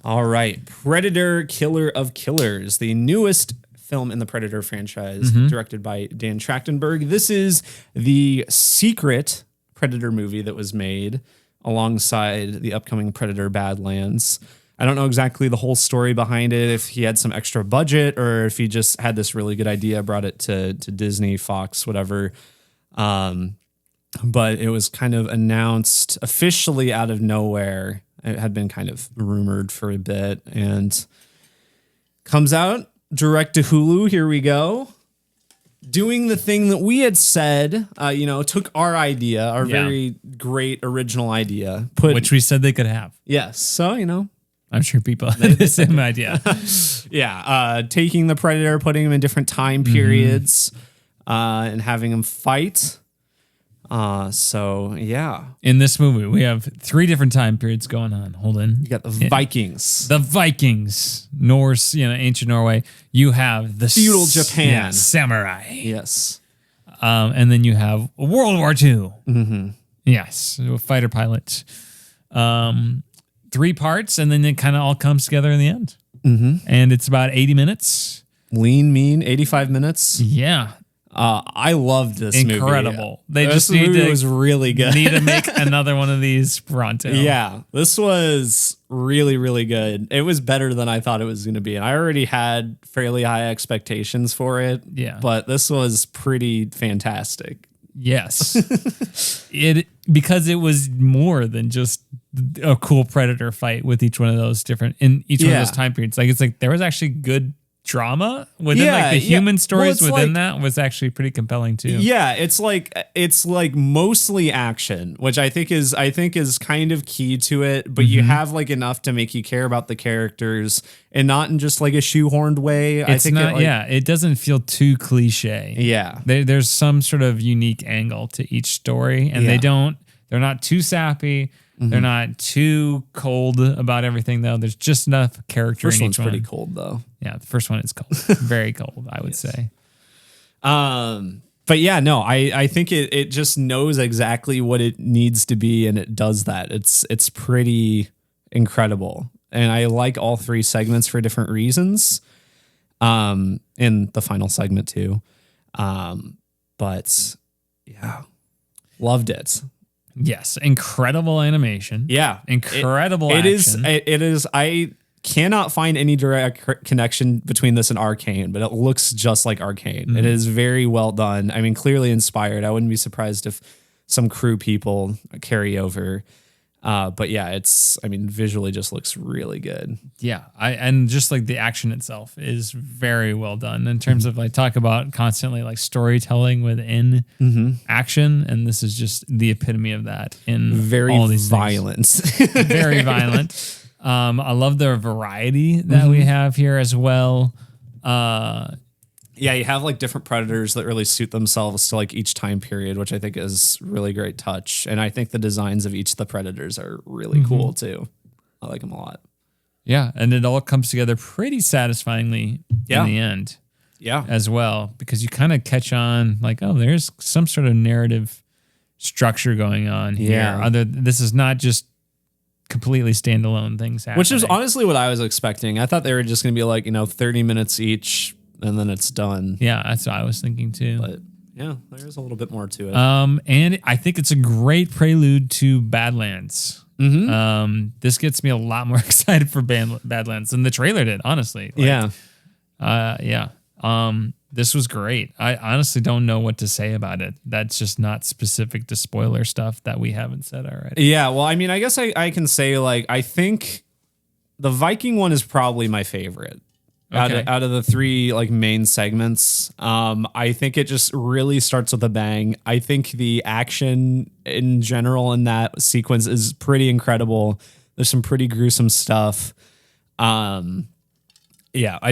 All right. Predator Killer of Killers, the newest film in the Predator franchise, directed by Dan Trachtenberg. This is the secret Predator movie that was made alongside the upcoming Predator Badlands. I don't know exactly the whole story behind it, if he had some extra budget or if he just had this really good idea, brought it to Disney, Fox, whatever. But it was kind of announced officially out of nowhere. It had been kind of rumored for a bit and comes out direct to Hulu. Here we go. Doing the thing that we had said, took our idea, our very great original idea, which we said they could have. Yes. So, I'm sure people had the same idea. Taking the Predator, putting him in different time periods, and having him fight. In this movie, we have 3 different time periods going on. Holden. You got the Vikings. The Vikings. Norse, ancient Norway. You have the feudal Japan. Samurai. Yes. And then you have World War II. Mm-hmm. Yes. Fighter pilot. 3 parts, and then it kind of all comes together in the end. Mm-hmm. And it's about 80 minutes. Lean, mean, 85 minutes. Yeah. I loved this movie. Incredible. They just need to was really good. Need to make another one of these pronto. Yeah, this was really, really good. It was better than I thought it was going to be. And I already had fairly high expectations for it. Yeah. But this was pretty fantastic. Yes. Because it was more than just a cool Predator fight with each one of those one of those time periods. It's like there was actually good drama within the human stories within that was actually pretty compelling too. Yeah, it's like mostly action, which I think is kind of key to it, but you have enough to make you care about the characters and not in just a shoehorned way. It doesn't feel too cliche. Yeah. There's some sort of unique angle to each story, and they're not too sappy. They're not too cold about everything, though. There's just enough character in each one. First one's pretty cold, though. Yeah, the first one is cold. Very cold, I would say. But yeah, no, I think it just knows exactly what it needs to be, and it does that. It's pretty incredible. And I like all 3 segments for different reasons. In the final segment, too. But yeah, loved it. Yes, incredible animation. Yeah, incredible action. It is. I cannot find any direct connection between this and Arcane, but it looks just like Arcane. Mm-hmm. It is very well done. I mean, clearly inspired. I wouldn't be surprised if some crew people carry over. But yeah, visually just looks really good. Yeah, and just the action itself is very well done in terms of talk about constantly storytelling within action, and this is just the epitome of that in very all these violence. Very violent. I love the variety that we have here as well. Yeah, you have different predators that really suit themselves to each time period, which I think is really great touch. And I think the designs of each of the predators are really cool too. I like them a lot. Yeah, and it all comes together pretty satisfyingly in the end. Yeah, as well, because you kind of catch on there's some sort of narrative structure going on here. Yeah. This is not just completely standalone things happening. Which is honestly what I was expecting. I thought they were just going to be 30 minutes each. And then it's done. Yeah, that's what I was thinking too. But yeah, there's a little bit more to it. And I think it's a great prelude to Badlands. Mm-hmm. This gets me a lot more excited for Badlands than the trailer did, honestly. This was great. I honestly don't know what to say about it. That's just not specific to spoiler stuff that we haven't said already. Yeah, well, I guess I can say I think the Viking one is probably my favorite. Okay. Out of the 3 main segments, I think it just really starts with a bang. I think the action in general in that sequence is pretty incredible. There's some pretty gruesome stuff. I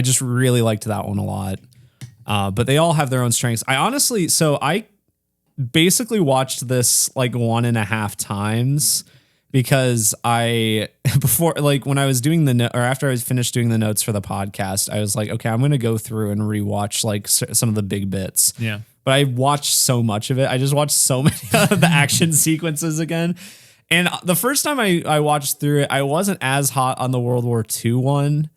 just really liked that one a lot. But they all have their own strengths. I basically watched this 1.5 times. Because when I was doing after I was finished doing the notes for the podcast, I was like, okay, I'm going to go through and rewatch some of the big bits. Yeah. But I watched so much of it. I just watched so many of the action sequences again. And the first time I watched through it, I wasn't as hot on the World War II one,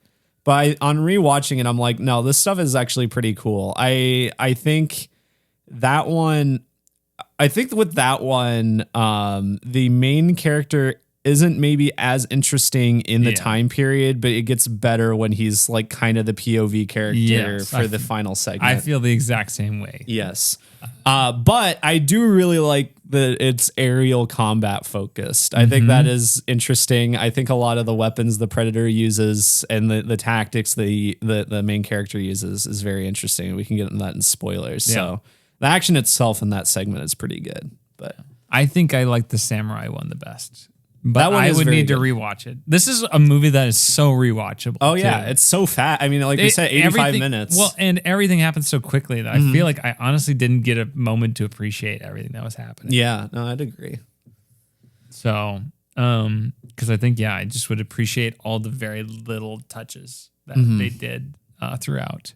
but on rewatching it, I'm like, no, this stuff is actually pretty cool. I think that one, I think with that one, the main character isn't maybe as interesting in the time period, but it gets better when he's like kind of the POV character for the final segment. I feel the exact same way. Yes. But I do really like that it's aerial combat focused. I think that is interesting. I think a lot of the weapons the Predator uses and the tactics the main character uses is very interesting. We can get into that in spoilers. Yeah. So the action itself in that segment is pretty good. But I think I like the samurai one the best. But I would need to rewatch it. This is a movie that is so rewatchable. Oh, yeah. It's so fat. I mean, like we said, 85 minutes. Well, and everything happens so quickly that I feel like I honestly didn't get a moment to appreciate everything that was happening. Yeah, no, I'd agree. So, because I think, I just would appreciate all the very little touches that they did throughout.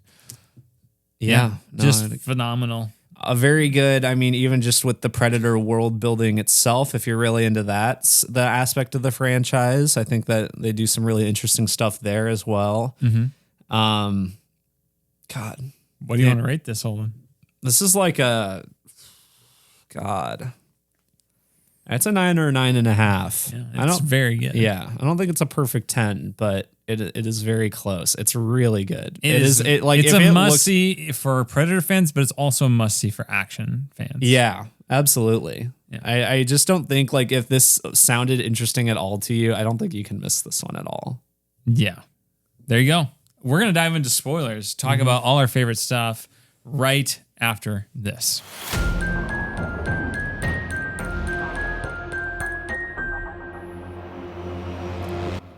Yeah. Just phenomenal. Very good. I mean, even just with the Predator world building itself, if you're really into that, the aspect of the franchise, I think that they do some really interesting stuff there as well. God, what do you want to rate this, Holden? This is like it's a 9 or a 9.5. Yeah, it's very good. Yeah, I don't think it's a perfect 10, but it is very close. It's really good. It's a must-see for Predator fans, but it's also a must-see for action fans. Yeah, absolutely. Yeah. I just don't think, like, if this sounded interesting at all to you, I don't think you can miss this one at all. Yeah. There you go. We're going to dive into spoilers, talk about all our favorite stuff right after this.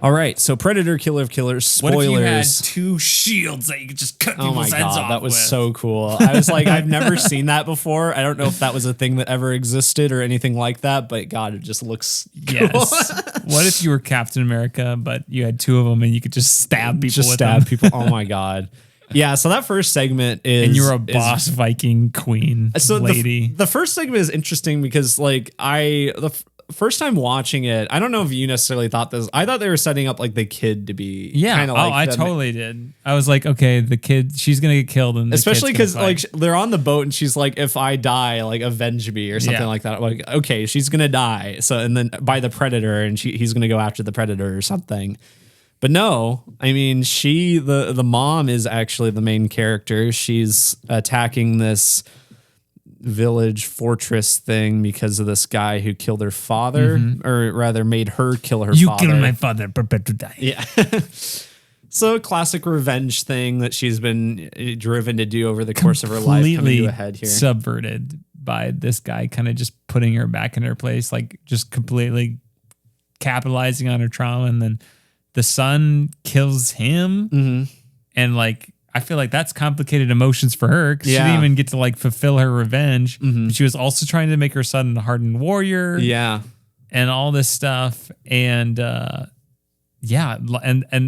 All right, so Predator, Killer of Killers, spoilers. What if you had two shields that you could just cut people's heads off that was with? So cool. I was like, I've never seen that before. I don't know if that was a thing that ever existed or anything like that, but God, it just looks cool. Yes. What if you were Captain America, but you had two of them and you could just stab people with them? Oh my God. Yeah, so that first segment is... And you're a boss Viking queen lady. The first segment is interesting because, like, first time watching it, I don't know if you necessarily thought this. I thought they were setting up like the kid to be kind of like. I totally did. I was like, okay, the kid, she's gonna get killed, and especially because like they're on the boat and she's like, if I die, like avenge me or something like that. I'm like, okay, she's gonna die. So and then by the Predator, and he's gonna go after the Predator or something. But no, I mean, the mom is actually the main character. She's attacking this village fortress thing because of this guy who killed her father, or rather made her kill her father. You killed my father, prepare to die. Yeah. So classic revenge thing that she's been driven to do over the course of her life. Coming to a head here. Subverted by this guy kind of just putting her back in her place, like just completely capitalizing on her trauma. And then the son kills him. And like, I feel like that's complicated emotions for her because she didn't even get to like fulfill her revenge. But she was also trying to make her son a hardened warrior. Yeah. And all this stuff. And and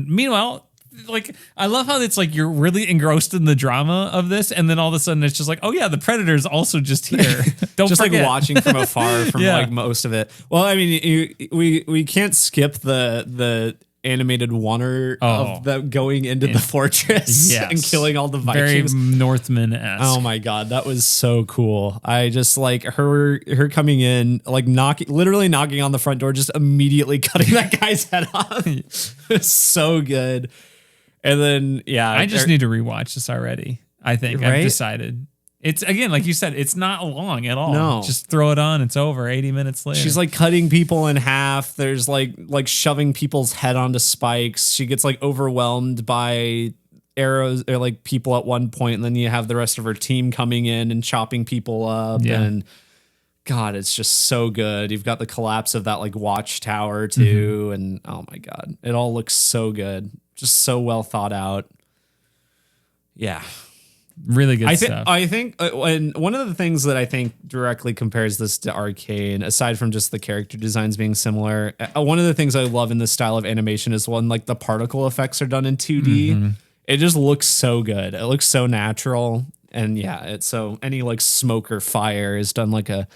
meanwhile, like, I love how it's like you're really engrossed in the drama of this. And then all of a sudden it's just like, oh yeah, the Predator's also just here. Don't just forget. Like watching from afar from like most of it. Well, I mean, we can't skip the animated wonder of them going into the fortress and killing all the Vikings. Very Northman-esque. Oh my God, that was so cool. I just like her coming in, like literally knocking on the front door, just immediately cutting that guy's head off. It's so good. And then I just need to rewatch this already. I think I've decided. It's, again, like you said, it's not long at all. No. Just throw it on. It's over 80 minutes later. She's like cutting people in half. There's like shoving people's head onto spikes. She gets like overwhelmed by arrows or like people at one point. And then you have the rest of her team coming in and chopping people up. Yeah. And God, it's just so good. You've got the collapse of that like watchtower too. And oh my God, it all looks so good. Just so well thought out. Yeah. Really good stuff. I think and one of the things that I think directly compares this to Arcane, aside from just the character designs being similar, one of the things I love in this style of animation is when like the particle effects are done in 2D. It just looks so good. It looks so natural. And it's so any like smoke or fire is done like a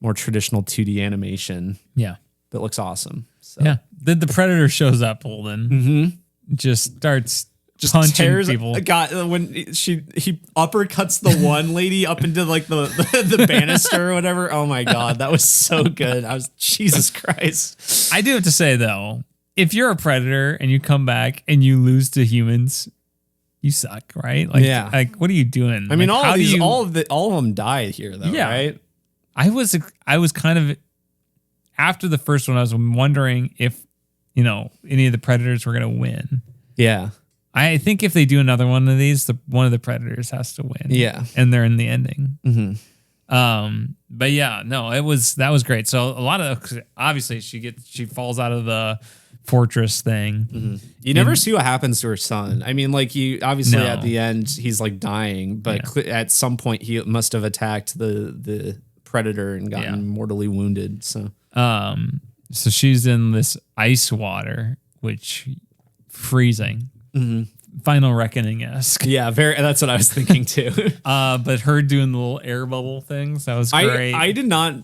more traditional 2D animation. Yeah. but looks awesome. So. Yeah. Then the Predator shows up, Holden. Just starts punching tears people. When he uppercuts the one lady up into like the banister or whatever. Oh my God, that was so good. Jesus Christ. I do have to say though, if you're a Predator and you come back and you lose to humans, you suck, right? Like, like what are you doing? I mean, like, all of them died here though, right? I was kind of, after the first one, I was wondering if, any of the Predators were going to win. Yeah. I think if they do another one of these, one of the Predators has to win. Yeah. And they're in the ending. Mm-hmm. But yeah, no, that was great. So a lot of, obviously she falls out of the fortress thing. Mm-hmm. You never see what happens to her son. I mean, like obviously at the end he's like dying, but at some point he must have attacked the Predator and gotten mortally wounded. So she's in this ice water, which freezing. Final Reckoning-esque. Yeah, that's what I was thinking too. But her doing the little air bubble things, that was great. I did not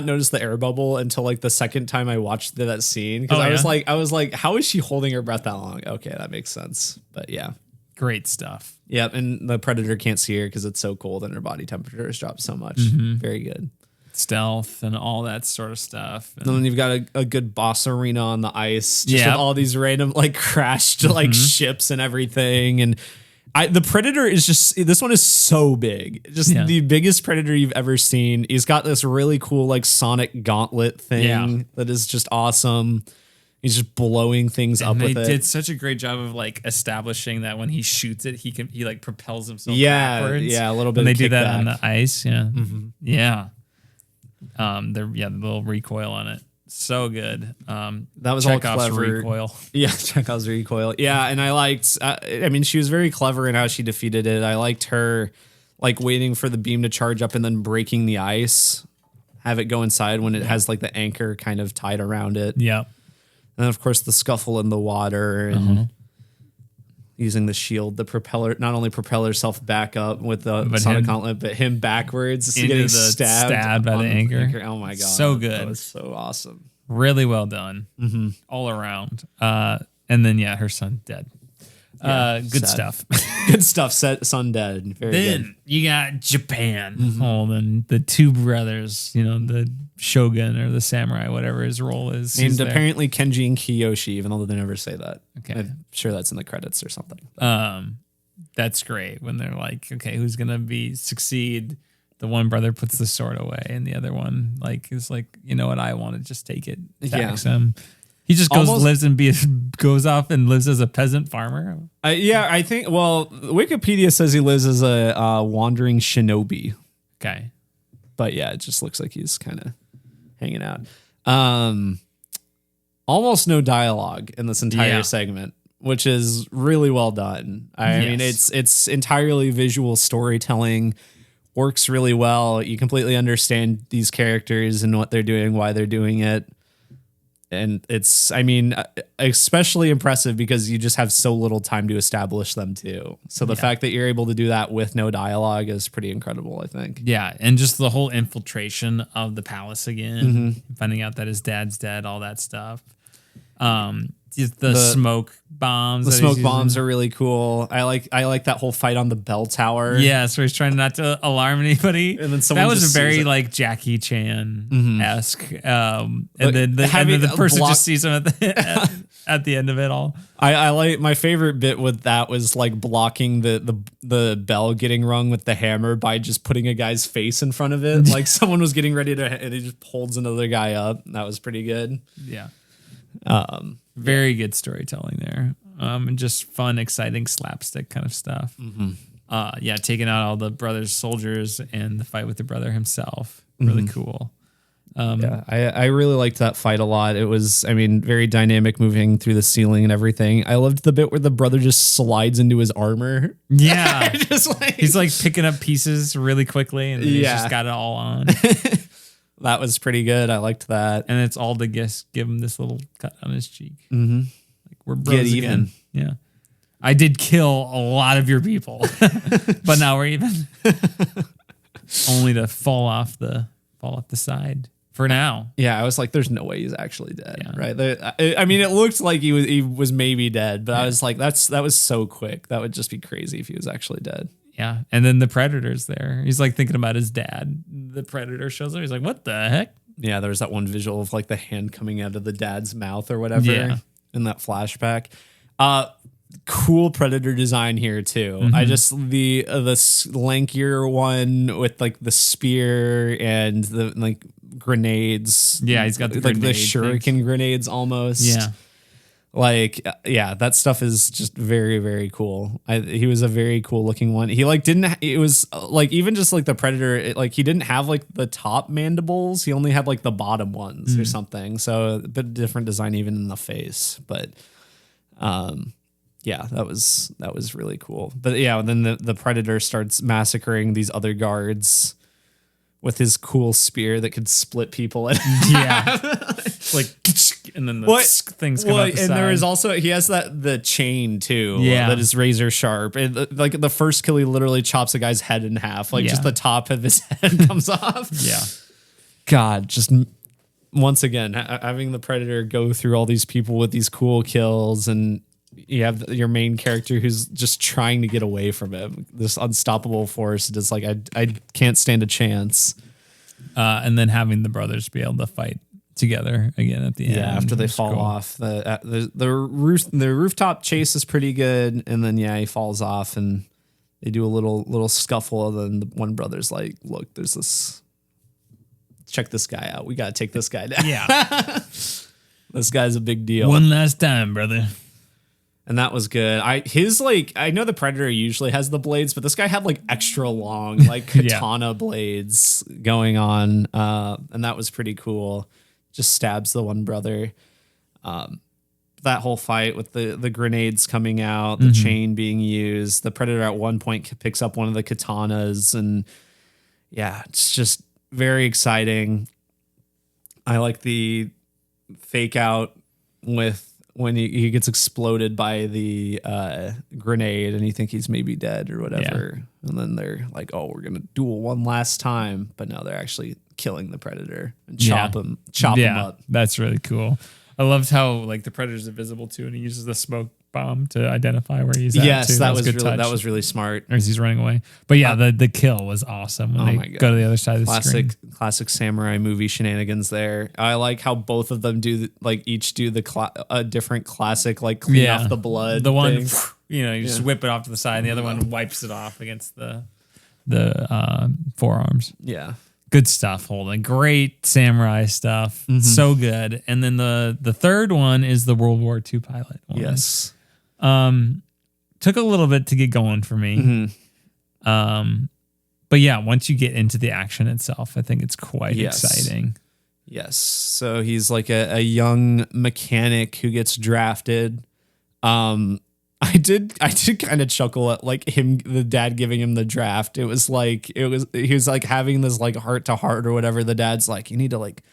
notice the air bubble until like the second time I watched that scene, because I was like, how is she holding her breath that long? Okay, that makes sense. But yeah, great stuff. Yep, and the Predator can't see her because it's so cold and her body temperature has dropped so much. Very good. Stealth and all that sort of stuff. And then you've got a good boss arena on the ice, just with all these random like crashed like ships and everything. And the Predator is this one is so big, just the biggest Predator you've ever seen. He's got this really cool like sonic gauntlet thing that is just awesome. He's just blowing things up with it. They did such a great job of like establishing that when he shoots it, he like propels himself backwards. Yeah, a little bit. And they of do that on kickback. the ice. Yeah, yeah. The little recoil on it, so good. That was Chekhov's all clever. Recoil. Yeah, Chekhov's recoil. Yeah, and I liked. I mean, she was very clever in how she defeated it. I liked her, like waiting for the beam to charge up and then breaking the ice, have it go inside when it has like the anchor kind of tied around it. Yeah, and of course the scuffle in the water and. Using the shield, the propeller not only propel herself back up with the sonic gauntlet, but him backwards getting stabbed by the anchor. Oh my God. So good. That was so awesome. Really well done. All around. And then, her son dead. Good stuff. Good stuff. Son dead. Very then good. You got Japan. Then the two brothers, the shogun or the samurai, whatever his role is. And apparently Kenji and Kiyoshi, even though they never say that. Okay. I'm sure that's in the credits or something. That's great when they're like, okay, who's gonna succeed? The one brother puts the sword away, and the other one is like, you know what, I want to just take it. Attacks him. He just goes goes off and lives as a peasant farmer. I think. Well, Wikipedia says he lives as a wandering shinobi. Okay, but yeah, it just looks like he's kind of hanging out. Almost no dialogue in this entire segment, which is really well done. I mean, it's entirely visual storytelling. Works really well. You completely understand these characters and what they're doing, why they're doing it. And it's, I mean, especially impressive because you just have so little time to establish them too. So the fact that you're able to do that with no dialogue is pretty incredible, I think. Yeah. And just the whole infiltration of the palace again, finding out that his dad's dead, all that stuff. The smoke bombs. The smoke bombs are really cool. I like that whole fight on the bell tower. Yeah, so he's trying not to alarm anybody. And then someone that was just very like Jackie Chan esque. And then the person just sees him at the end of it all. I like my favorite bit with that was like blocking the bell getting rung with the hammer by just putting a guy's face in front of it. Like someone was getting ready to, and he just holds another guy up. That was pretty good. Yeah. Very good storytelling there. And just fun, exciting slapstick kind of stuff. Taking out all the brother's soldiers and the fight with the brother himself. Really cool. I really liked that fight a lot. It was, I mean, very dynamic, moving through the ceiling and everything. I loved the bit where the brother just slides into his armor. Yeah. He's like picking up pieces really quickly and he's just got it all on. That was pretty good. I liked that. And it's all to give him this little cut on his cheek. Like we're bros again. Yeah. I did kill a lot of your people, but now we're even. Only to fall off the side. for now. Yeah, I was like, there's no way he's actually dead, right? I mean, it looked like he was maybe dead, but I was like, that was so quick. That would just be crazy if he was actually dead. Yeah, and then the Predator's there. He's like thinking about his dad. The Predator shows up. He's like, what the heck? Yeah, there was that one visual of like the hand coming out of the dad's mouth or whatever in that flashback. Cool Predator design here too. I just the lankier one with like the spear and the like grenades. Yeah, he's got the like the shuriken grenades almost. Yeah. Like, yeah, that stuff is just very, very cool. He was a very cool looking one. He like it was like even just like the Predator, like he didn't have like the top mandibles. He only had like the bottom ones or something. So a bit different design even in the face. But yeah, that was really cool. But yeah, then the Predator starts massacring these other guards with his cool spear that could split people in half. Like, and then the things come out the side. There is also, he has the chain too, that is razor sharp. And like the first kill, he literally chops a guy's head in half. Like just the top of his head comes off. Yeah. God, just once again, having the Predator go through all these people with these cool kills, and you have your main character who's just trying to get away from him. This unstoppable force, just like, I can't stand a chance. And then having the brothers be able to fight together again at the end. Yeah, after they fall off. The rooftop chase is pretty good, and then he falls off and they do a little scuffle, and then the one brother's like, look, there's this, check this guy out. We gotta take this guy down. Yeah. This guy's a big deal. One last time, brother. And that was good. I know the Predator usually has the blades, but this guy had like extra long, like katana blades going on. And that was pretty cool. Just stabs the one brother. That whole fight with the grenades coming out, the chain being used, the Predator at one point picks up one of the katanas, and yeah, it's just very exciting. I like the fake out with when he gets exploded by the grenade and you think he's maybe dead or whatever. Yeah. And then they're like, oh, we're going to duel one last time. But no, they're actually killing the Predator and chop him up. That's really cool. I loved how like the Predator's invisible too, and he uses the smoke bomb to identify where he's at. Yes, that was really smart. Or as he's running away. But yeah, the kill was awesome when they go to the other side of the screen. Classic samurai movie shenanigans there. I like how both of them each do a different classic, like clean off the blood. The one, you just whip it off to the side, and the other one wipes it off against the forearms. Yeah. Good stuff, Holden. Great samurai stuff. So good. And then the third one is the World War II pilot one. Yes. Took a little bit to get going for me. But yeah, once you get into the action itself, I think it's quite exciting. Yes. So he's like a young mechanic who gets drafted. I did kind of chuckle at like the dad giving him the draft. He was like having this like heart to heart or whatever. The dad's like, you need to like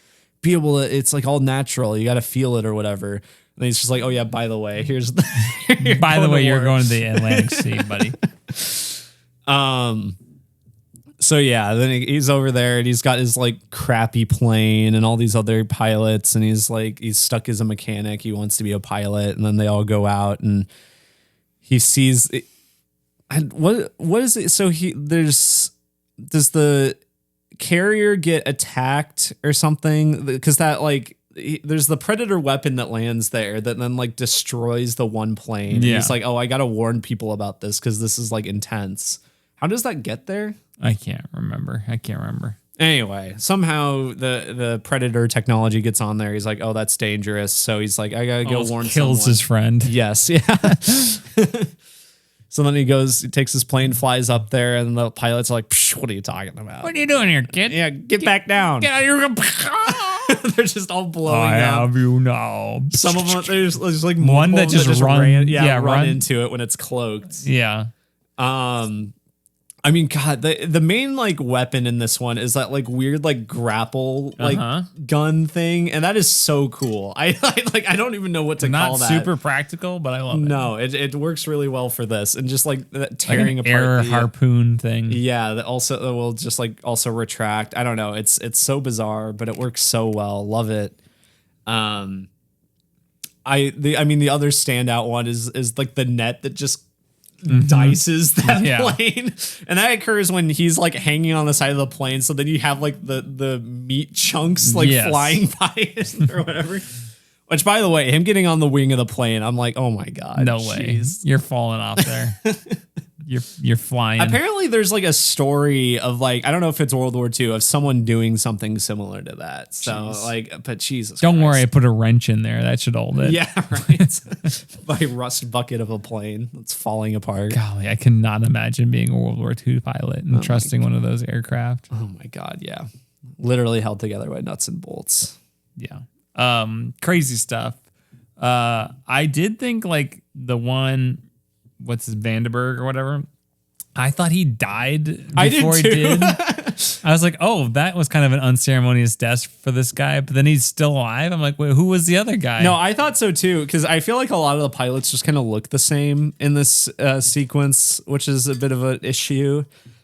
be able to, it's like all natural. You got to feel it or whatever. And he's just like, oh yeah, by the way, you're going to the Atlantic Sea, buddy. So yeah, then he's over there and he's got his like crappy plane and all these other pilots, and he's stuck as a mechanic. He wants to be a pilot, and then they all go out and he sees it. And what is it? So does the carrier get attacked or something? Because that like there's the Predator weapon that lands there that then like destroys the one plane. Yeah. He's like, oh, I gotta warn people about this because this is like intense. How does that get there? I can't remember. Anyway, somehow the Predator technology gets on there. He's like, oh, that's dangerous. So he's like, I gotta go warn someone. Kills his friend. Yes. Yeah. So then he takes his plane, flies up there, and the pilot's are like, what are you talking about? What are you doing here, kid? Yeah, get back down. Get out of here. They're just all blowing up. I have you now. Some of them, there's like one that just run into it when it's cloaked. Yeah. I I mean, God, the main like weapon in this one is that like weird like grapple like gun thing, and that is so cool. I don't even know what to call that. Not super practical, but I love it. No, it works really well for this, and just like that tearing like apart air harpoon thing. Yeah, that also will just like also retract. I don't know. It's so bizarre, but it works so well. Love it. I mean the other standout one is like the net that just dices that plane, and that occurs when he's like hanging on the side of the plane, so then you have like the meat chunks like flying by it or whatever. Which, by the way, him getting on the wing of the plane, I'm like, oh my God, no way, you're falling off there. You're flying. Apparently there's like a story of like, I don't know if it's World War II, of someone doing something similar to that. So like, but Jesus Don't Christ. worry, I put a wrench in there. That should hold it. Yeah, right. By rust bucket of a plane that's falling apart. Golly, I cannot imagine being a World War II pilot and trusting one of those aircraft. Oh my God, yeah. Literally held together by nuts and bolts. Yeah. Crazy stuff. I did think like the one, what's his Vandenberg or whatever, I thought he died before he did. I was like, oh, that was kind of an unceremonious death for this guy, but then he's still alive. I'm like, wait, who was the other guy? No, I thought so too, because I feel like a lot of the pilots just kind of look the same in this sequence, which is a bit of an issue.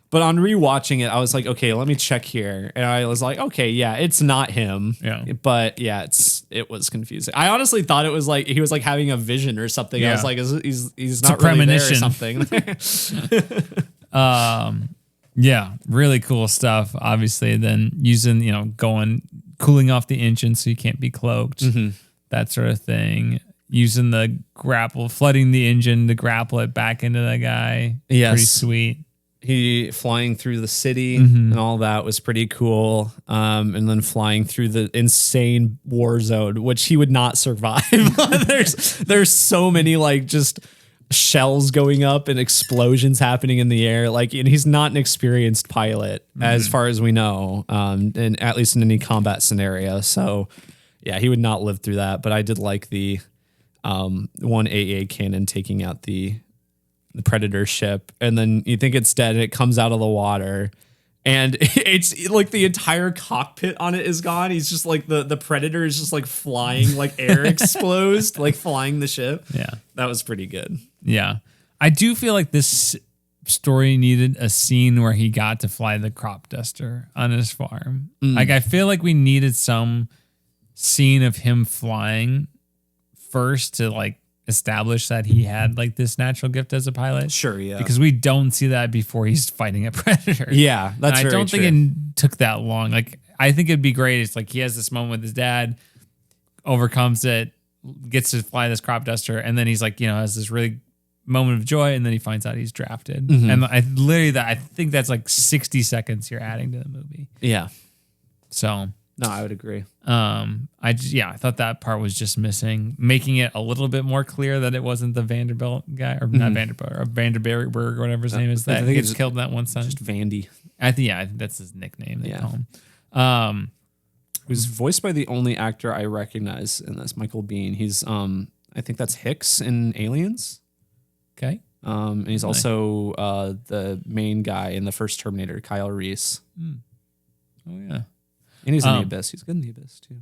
But on rewatching it, I was like, okay, let me check here. And I was like, okay, yeah, it's not him. Yeah. But yeah, it was confusing. I honestly thought it was like he was like having a vision or something. Yeah. I was like, he's not really there or something. Yeah, really cool stuff. Obviously, then using, cooling off the engine so you can't be cloaked, that sort of thing. Using the grapple, flooding the engine to grapple it back into the guy. Yes. Pretty sweet. He flying through the city and all that was pretty cool. And then flying through the insane war zone, which he would not survive. There's so many like just shells going up and explosions happening in the air. Like, and he's not an experienced pilot as far as we know, and at least in any combat scenario. So yeah, he would not live through that. But I did like the one AA cannon taking out the Predator ship, and then you think it's dead and it comes out of the water, and it's like the entire cockpit on it is gone. He's just like the Predator is just like flying, like air exposed, like flying the ship. Yeah, that was pretty good. Yeah, I do feel like this story needed a scene where he got to fly the crop duster on his farm. Like, I feel like we needed some scene of him flying first to like establish that he had like this natural gift as a pilot. Sure, yeah. Because we don't see that before he's fighting a predator. Yeah, that's and I don't think it took that long. Like, I think it'd be great. It's like he has this moment with his dad, overcomes it, gets to fly this crop duster, and then he's like, has this really moment of joy, and then he finds out he's drafted. And I think that's like 60 seconds you're adding to the movie. Yeah. So no, I would agree. I thought that part was just missing, making it a little bit more clear that it wasn't the Vanderbilt guy, or not Vanderbilt, or Vanderberg or whatever his name is. That he gets killed in that one son. Just Vandy. I think that's his nickname. They call him. Who's voiced by the only actor I recognize in this, Michael Biehn. He's I think that's Hicks in Aliens. Okay. And he's also the main guy in the first Terminator, Kyle Reese. Oh yeah. And he's in The Abyss. He's good in The Abyss too.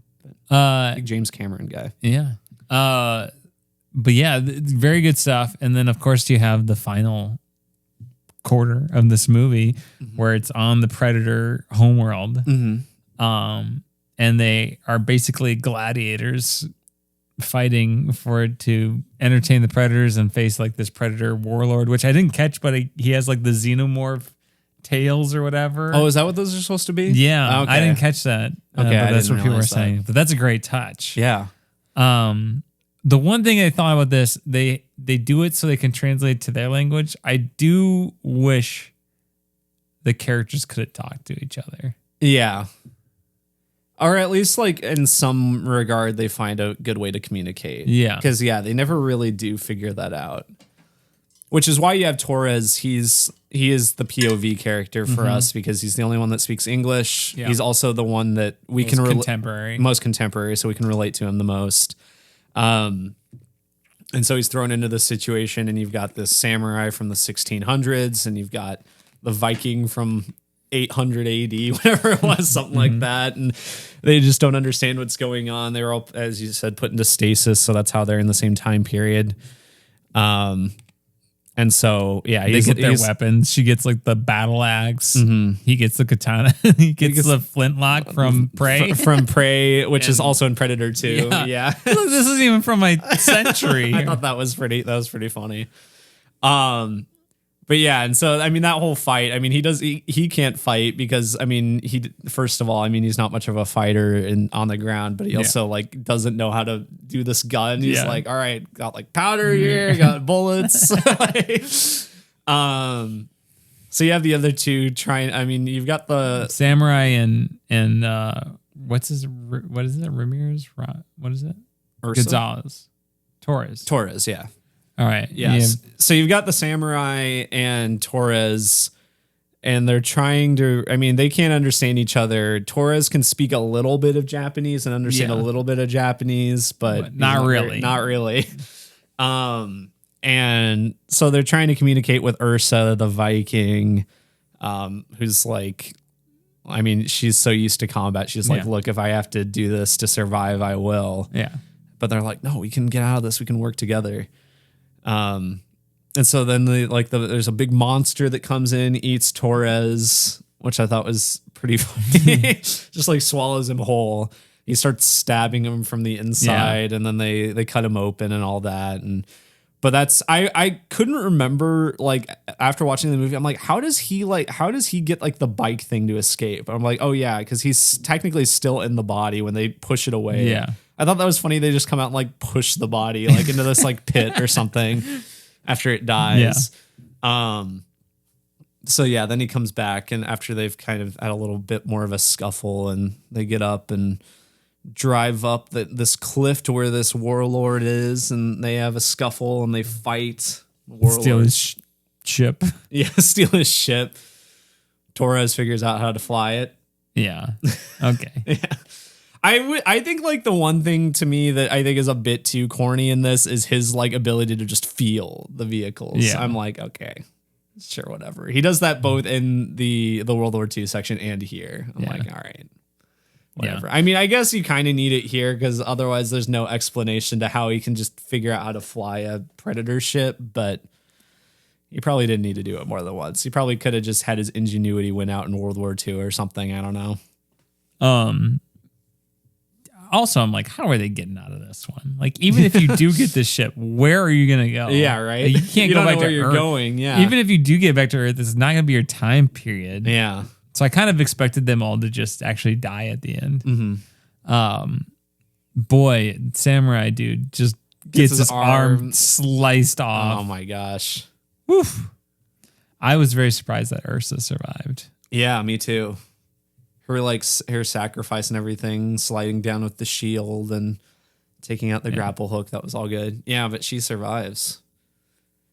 But big James Cameron guy. Yeah. But yeah, very good stuff. And then of course you have the final quarter of this movie where it's on the Predator homeworld. And they are basically gladiators fighting for it to entertain the Predators and face like this Predator warlord, which I didn't catch, but he has like the xenomorph tails or whatever. Oh, is that what those are supposed to be? Yeah. Okay. I didn't catch that. Okay. But that's what people were saying. But that's a great touch. Yeah. The one thing I thought about this, they do it so they can translate to their language. I do wish the characters could have talked to each other. Yeah. Or at least like in some regard, they find a good way to communicate. Yeah. Because they never really do figure that out. Which is why you have Torres. He is the POV character for us because he's the only one that speaks English. Yeah. He's also the one that we can most contemporary, so we can relate to him the most. And so he's thrown into this situation, and you've got this samurai from the 1600s, and you've got the Viking from 800 AD, whatever it was, something like that. And they just don't understand what's going on. They were all, as you said, put into stasis. So that's how they're in the same time period. And so, yeah, they get their weapons. She gets like the battle axe. He gets the katana. he gets the flintlock from Prey. From Prey, which is also in Predator 2. Yeah. This isn't even from my century. I thought that was pretty funny. But yeah, and so I mean that whole fight. I mean he can't fight because I mean first of all, I mean he's not much of a fighter on the ground, but he also like doesn't know how to do this gun. He's like, all right, got like powder here, got bullets. So you have the other two trying. I mean you've got the samurai and what is it? Ramirez? What is it? Ursa? Gonzalez. Torres. Yeah. All right. Yes. So you've got the samurai and Torres, and they're trying to. I mean, they can't understand each other. Torres can speak a little bit of Japanese and understand a little bit of Japanese, but not really. Not really. And so they're trying to communicate with Ursa, the Viking, who's like, I mean, she's so used to combat. She's like, look, if I have to do this to survive, I will. Yeah. But they're like, no, we can get out of this. We can work together. And so then there's a big monster that comes in, eats Torres, which I thought was pretty funny. Just like swallows him whole. He starts stabbing him from the inside, and then they cut him open and all that. But that's I couldn't remember, like after watching the movie, I'm like, how does he get like the bike thing to escape? I'm like, oh yeah, because he's technically still in the body when they push it away. Yeah. I thought that was funny. They just come out and like push the body like into this like pit or something after it dies. Yeah. So yeah, then he comes back, and after they've kind of had a little bit more of a scuffle, and they get up and drive up this cliff to where this warlord is, and they have a scuffle and they fight. Steal his ship. Yeah, steal his ship. Torres figures out how to fly it. Yeah. Okay. Yeah. I think like the one thing to me that I think is a bit too corny in this is his like ability to just feel the vehicles. Yeah. I'm like, okay, sure, whatever. He does that both in the World War II section and here. I'm like, all right, whatever. Yeah. I mean, I guess you kind of need it here because otherwise there's no explanation to how he can just figure out how to fly a Predator ship, but he probably didn't need to do it more than once. He probably could have just had his ingenuity win out in World War II or something. I don't know. Also, I'm like, how are they getting out of this one? Like, even if you do get this ship, where are you going to go? Yeah, right. Like, you can't go back to Earth. You're going. Yeah. Even if you do get back to Earth, this is not going to be your time period. Yeah. So I kind of expected them all to just actually die at the end. Mm-hmm. Boy, samurai dude just gets his arm sliced off. Oh my gosh. Woof. I was very surprised that Ursa survived. Yeah, me too. Her sacrifice and everything, sliding down with the shield and taking out the grapple hook. That was all good. Yeah, but she survives.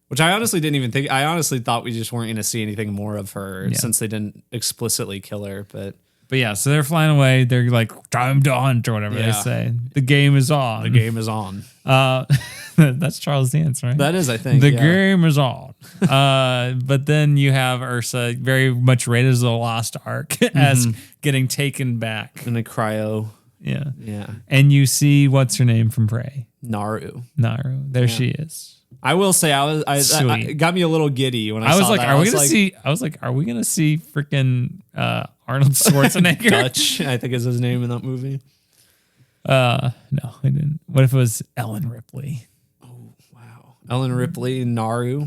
Which I honestly didn't even think. I honestly thought we just weren't going to see anything more of her since they didn't explicitly kill her. But yeah, so they're flying away. They're like, time to hunt or whatever they say. The game is on. The game is on. That's Charles Dance, right? That is, I think. The game is on. But then you have Ursa very much rated as a lost ark as getting taken back. In a cryo. Yeah. Yeah. And you see, what's her name from Prey? Naru. There she is. I will say, it got me a little giddy when I saw like, that. are we gonna see freaking Arnold Schwarzenegger? Dutch, I think is his name in that movie. No, I didn't. What if it was Ellen Ripley? Oh wow, Ellen Ripley, Naru.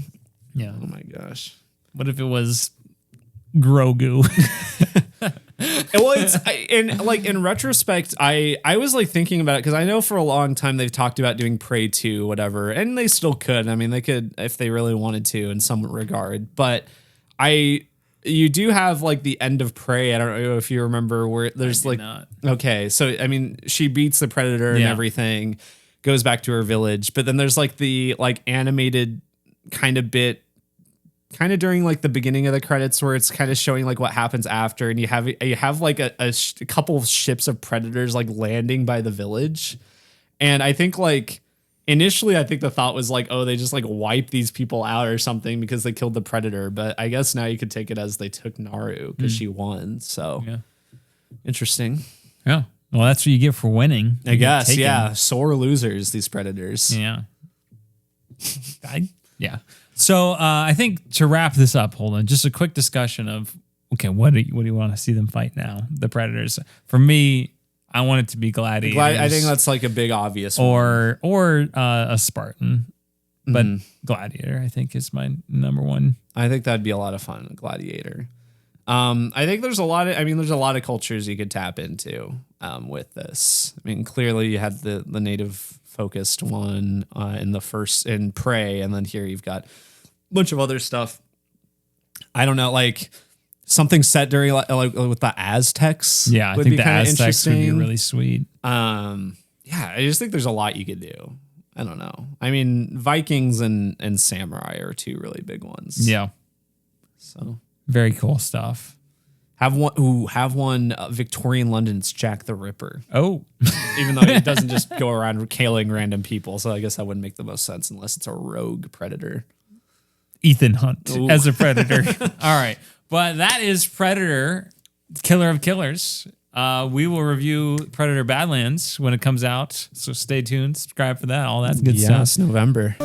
Yeah. Oh my gosh. What if it was Grogu? Well, in retrospect, I was like thinking about it because I know for a long time they've talked about doing Prey 2, whatever, and they still could. I mean, they could if they really wanted to in some regard. But you do have like the end of Prey. I don't know if you remember where there's okay, so I mean, she beats the Predator and everything, goes back to her village, but then there's like the like animated kind of bit. Kind of during like the beginning of the credits where it's kind of showing like what happens after, and you have like a couple of ships of Predators like landing by the village, and I think like initially I think the thought was like, oh, they just like wipe these people out or something because they killed the predator. But I guess now you could take it as they took Naru because she won. So interesting. Yeah. Well, that's what you get for winning. I guess. Yeah. Sore losers, these predators. Yeah. Yeah. So I think to wrap this up, Holden, just a quick discussion of, okay, what do you want to see them fight now? The predators. For me, I want it to be gladiators. I think that's like a big obvious one. Or a Spartan. But gladiator, I think, is my number one. I think that'd be a lot of fun, a gladiator. I think there's a lot of cultures you could tap into with this. I mean, clearly you had the native focused one in Prey, and then here you've got a bunch of other stuff. I don't know, like something set during like with the Aztecs. Yeah, I think the Aztecs would be really sweet. Yeah, I just think there's a lot you could do. I don't know. I mean, Vikings and samurai are two really big ones. Yeah. So very cool stuff. Have one Victorian London's Jack the Ripper. Oh, even though it doesn't just go around killing random people, so I guess that wouldn't make the most sense unless it's a rogue predator. Ethan Hunt as a predator. All right. But that is Predator, Killer of Killers. We will review Predator Badlands when it comes out. So stay tuned, subscribe for that. All that's good stuff. Yes, November.